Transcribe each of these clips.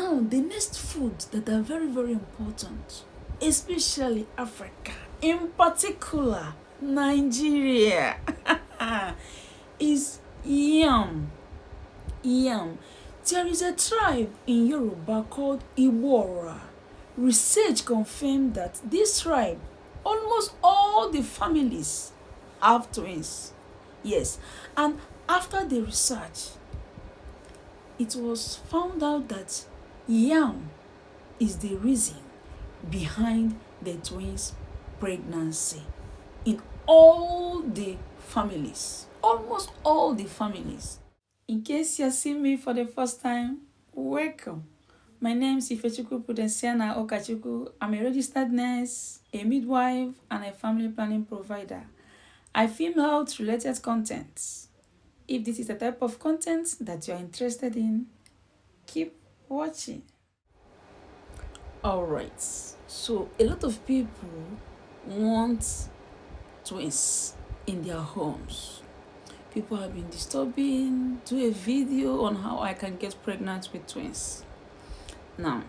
Now, the next foods that are very, very important, especially Africa, in particular Nigeria, is yam. Yam. There is a tribe in Yoruba called Iwora. Research confirmed that this tribe, almost all the families have twins. Yes, and after the research, it was found out that yam is the reason behind the twins' pregnancy in all the families, almost all the families. In case you're seeing me for the first time, welcome. My name is Ifechukwu Prudensiana Okachukwu. I'm a registered nurse, a midwife, and a family planning provider. I film health-related content. If this is the type of content that you're interested in, keep watching. Alright, so a lot of people want twins in their homes. People have been disturbing, do a video on how I can get pregnant with twins. Now,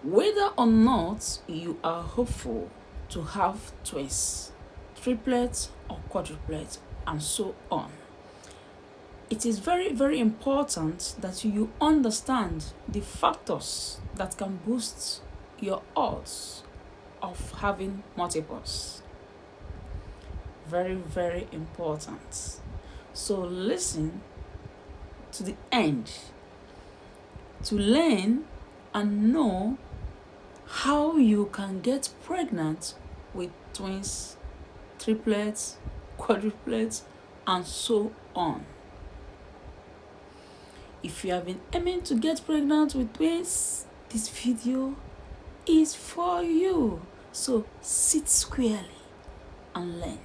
whether or not you are hopeful to have twins, triplets or quadruplets, and so on, it is very, very important that you understand the factors that can boost your odds of having multiples. Very, very important. So listen to the end to learn and know how you can get pregnant with twins, triplets, quadruplets, and so on. If you have been aiming to get pregnant with twins, this video is for you. So sit squarely and learn.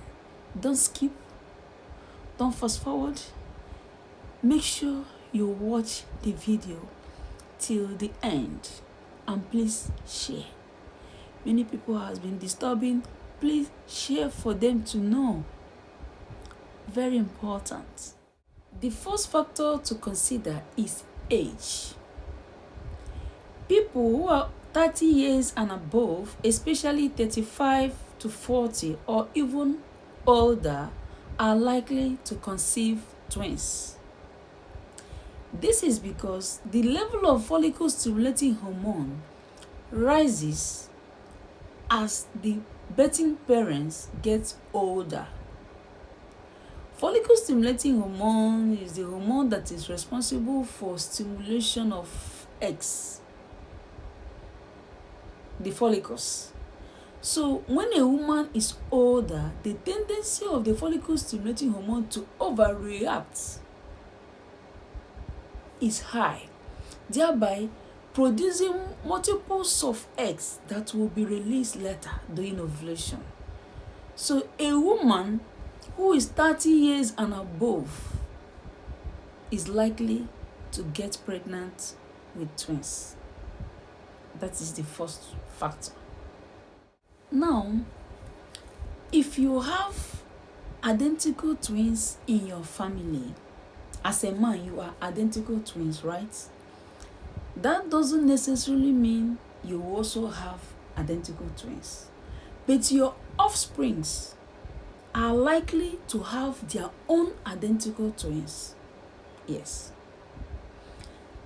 Don't skip, don't fast forward. Make sure you watch the video till the end, and please share. Many people has been disturbing. Please share for them to know. Very important. The first factor to consider is age. People who are 30 years and above, especially 35 to 40 or even older, are likely to conceive twins. This is because the level of follicle-stimulating hormone rises as the birthing parents get older. Follicle-stimulating hormone is the hormone that is responsible for stimulation of eggs, the follicles. So when a woman is older, the tendency of the follicle-stimulating hormone to overreact is high, thereby producing multiples of eggs that will be released later during ovulation. So a woman who is 30 years and above is likely to get pregnant with twins. That is the first factor. Now, if you have identical twins in your family, as a man, you are identical twins, right? That doesn't necessarily mean you also have identical twins. But your offsprings are likely to have their own identical twins. Yes.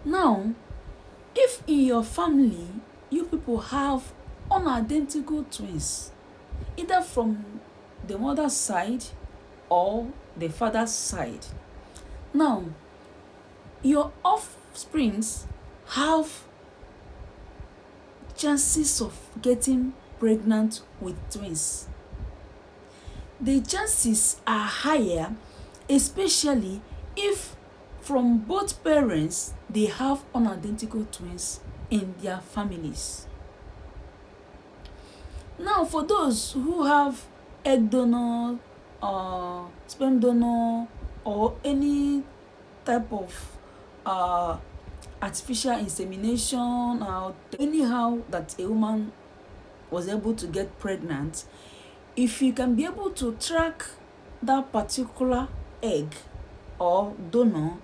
Now, if in your family you people have unidentical twins, either from the mother's side or the father's side, now your offsprings have chances of getting pregnant with twins. The chances are higher, especially if from both parents they have unidentical twins in their families. Now, for those who have egg donor or sperm donor or any type of artificial insemination or anyhow that a woman was able to get pregnant, if you can be able to track that particular egg or donor,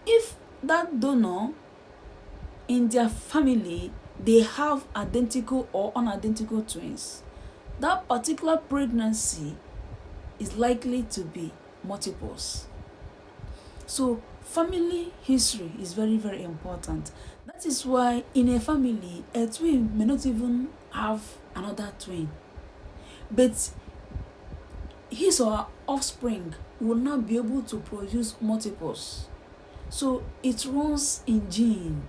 if that donor in their family they have identical or unidentical twins, that particular pregnancy is likely to be multiples. So family history is very, very important. That is why in a family, a twin may not even have another twin, but his or her offspring will not be able to produce multiples. So it runs in gene.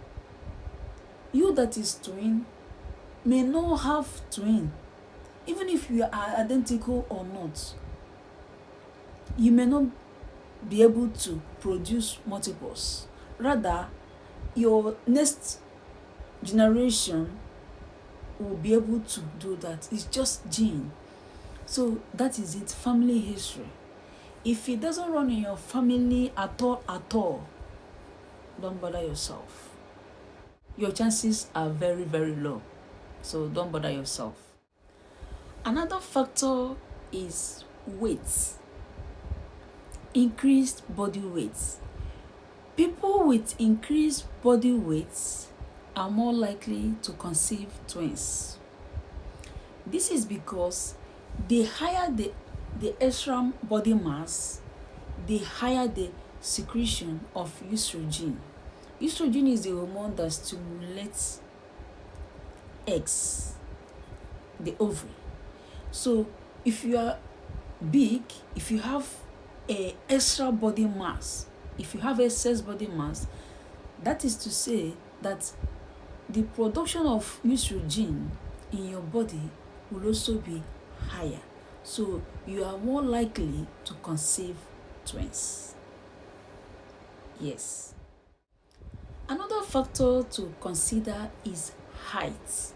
You that is twin may not have twin, even if you are identical or not. You may not be able to produce multiples. Rather, your next generation will be able to do that. It's just gene. So that is it, family history. If it doesn't run in your family at all, don't bother yourself. Your chances are very, very low. So don't bother yourself. Another factor is weight. Increased body weight. People with increased body weight are more likely to conceive twins. This is because the higher the extra body mass, the higher the secretion of estrogen. Estrogen is the hormone that stimulates eggs, the ovary. So if you are big, if you have a extra body mass, if you have excess body mass, that is to say that the production of estrogen in your body will also be higher. So you are more likely to conceive twins. Yes. Another factor to consider is height.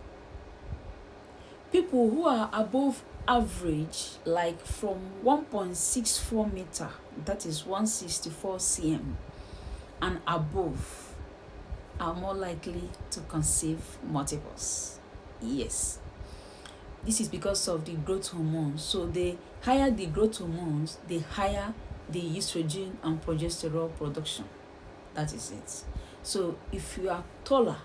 People who are above average, like from 1.64 meter, that is 164 cm, and above, are more likely to conceive multiples. Yes. This is because of the growth hormones. So the higher the growth hormones, the higher the estrogen and progesterone production. That is it. So if you are taller,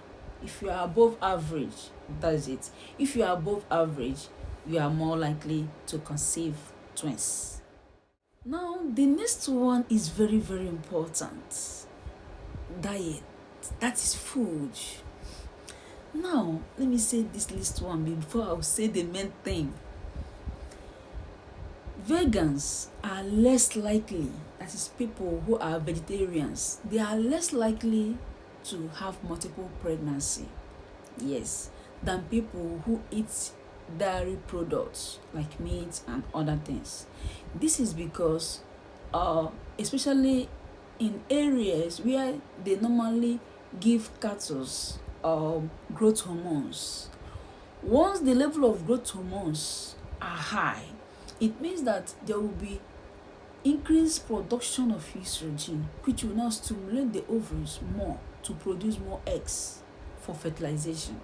if you are above average, that is it. If you are above average, you are more likely to conceive twins. Now, the next one is very, very important. Diet. That is food. Now, let me say this last one before I will say the main thing. Vegans are less likely, that is people who are vegetarians, they are less likely to have multiple pregnancy, yes, than people who eat dairy products like meat and other things. This is because especially in areas where they normally give cattle growth hormones, once the level of growth hormones are high, it means that there will be increased production of estrogen, which will now stimulate the ovaries more to produce more eggs for fertilization.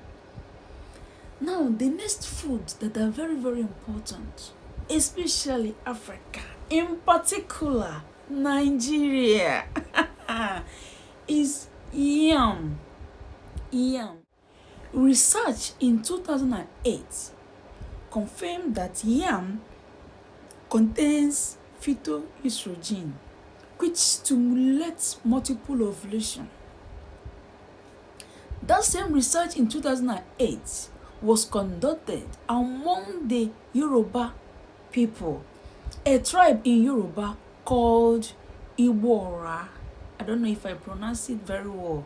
Now, the next foods that are very, very important, especially Africa, in particular Nigeria, is yam. Yam. Research in 2008 confirmed that yam contains phytoestrogen, which stimulates multiple ovulation. That same research in 2008 was conducted among the Yoruba people, a tribe in Yoruba called Igbora. I don't know if I pronounce it very well.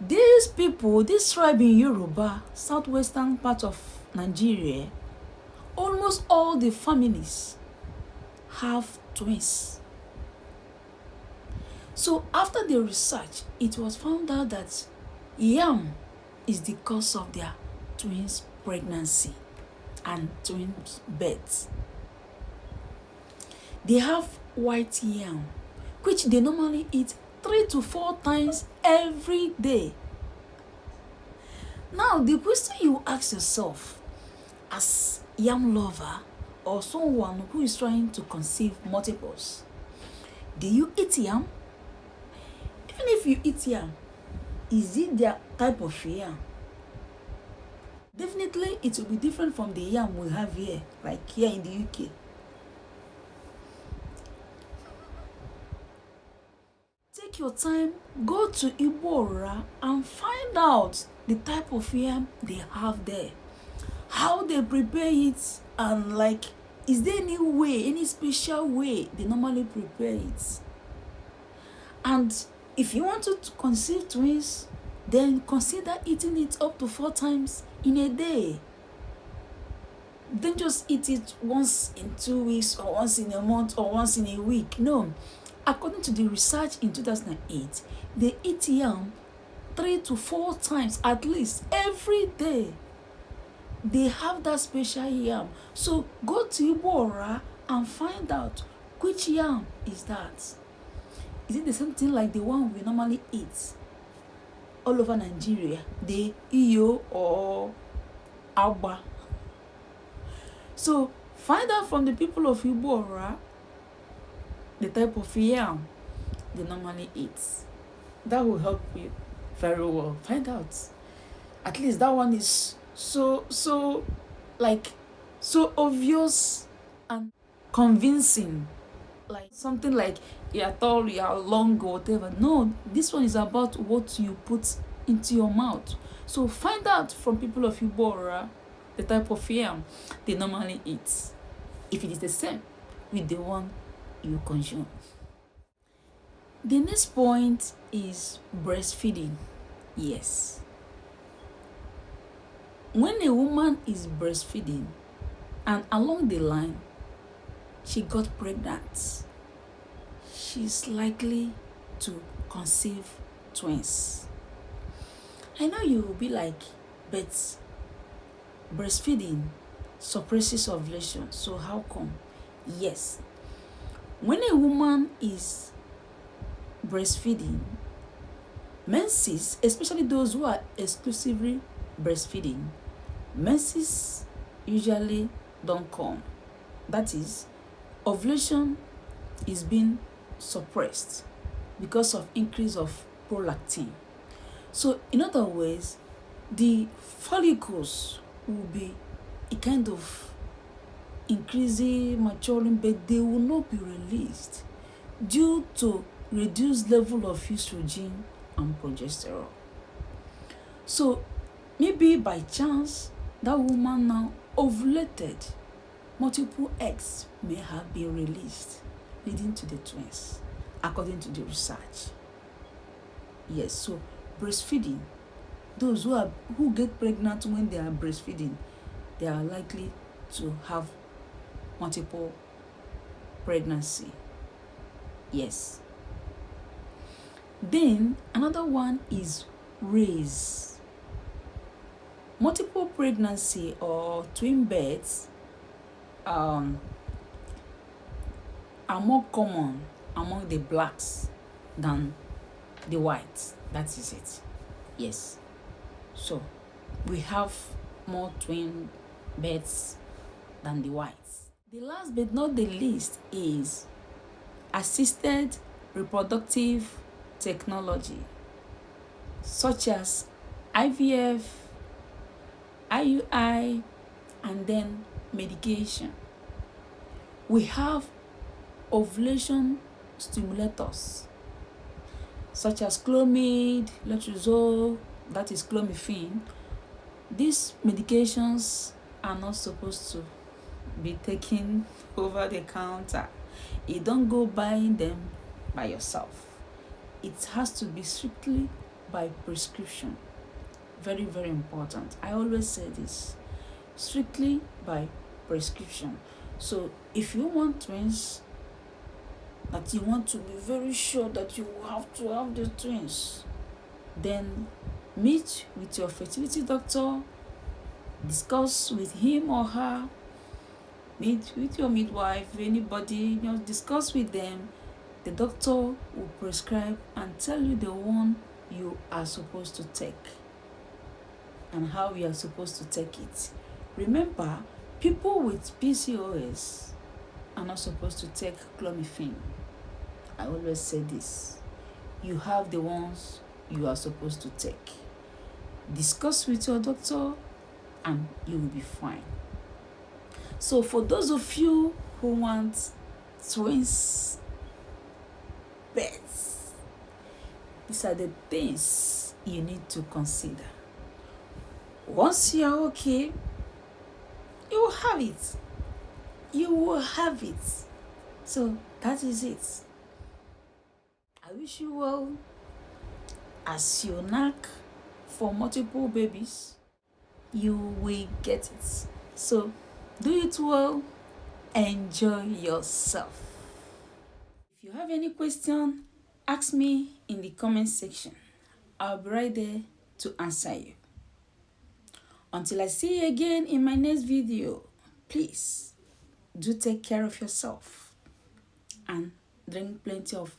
These people, this tribe in Yoruba, southwestern part of Nigeria, almost all the families have twins. So after the research, it was found out that yam is the cause of their twins' pregnancy and twins' birth. They have white yam, which they normally eat 3 to 4 times every day. Now, the question you ask yourself as yam lover or someone who is trying to conceive multiples, do you eat yam? Even if you eat yam, is it their type of yam? Definitely it will be different from the yam we have here, like here in the UK. Take your time, go to Igbo Ora and find out the type of yam they have there, how they prepare it, and like, is there any way, any special way they normally prepare it? And if you want to conceive twins, then consider eating it up to 4 times in a day. Don't just eat it once in 2 weeks or once in a month or once in a week. No. According to the research in 2008, they eat yam 3 to 4 times at least every day. They have that special yam. So go to Igbo Ora and find out which yam is that. Is it the same thing like the one we normally eat all over Nigeria, the iyo or agba? So find out from the people of Igbo Ora the type of yam they normally eat. That will help you very well. Find out. At least that one is so obvious and convincing. Like something like you're tall, you're long, or whatever. No, this one is about what you put into your mouth. So find out from people of Igbo Ora the type of yam they normally eat, if it is the same with the one you consume. The next point is breastfeeding. Yes. When a woman is breastfeeding and along the line she got pregnant, she's likely to conceive twins. I know you will be like, but breastfeeding suppresses ovulation, so how come? Yes. When a woman is breastfeeding, menses, especially those who are exclusively breastfeeding, menses usually don't come. That is, ovulation is being suppressed because of increase of prolactin. So in other words, the follicles will be a kind of increasing, maturing, but they will not be released due to reduced level of estrogen and progesterone. So maybe by chance that woman now ovulated, multiple eggs may have been released, leading to the twins, according to the research. Yes, so breastfeeding, those who get pregnant when they are breastfeeding, they are likely to have multiple pregnancy. Yes. Then another one is raise. Multiple pregnancy or twin births are more common among the blacks than the whites. That is it. Yes. So we have more twin births than the whites. The last but not the least is assisted reproductive technology, such as IVF, IUI, and then medication. We have ovulation stimulators, such as Clomid, Letrozole, that is Clomiphene. These medications are not supposed to be taken over the counter. You don't go buying them by yourself. It has to be strictly by prescription. Very, very important. I always say this. Strictly by prescription. So if you want twins, that you want to be very sure that you have to have the twins, then meet with your fertility doctor, discuss with him or her, meet with your midwife, anybody, discuss with them. The doctor will prescribe and tell you the one you are supposed to take and how you are supposed to take it. Remember, people with PCOS are not supposed to take Clomiphene. I always say this. You have the ones you are supposed to take. Discuss with your doctor and you will be fine. So for those of you who want twins births, these are the things you need to consider. Once you are okay, you will have it. You will have it. So that is it. I wish you well as you knack for multiple babies. You will get it. So do it well. Enjoy yourself. If you have any question, ask me in the comment section. I'll be right there to answer you. Until I see you again in my next video, please do take care of yourself and drink plenty of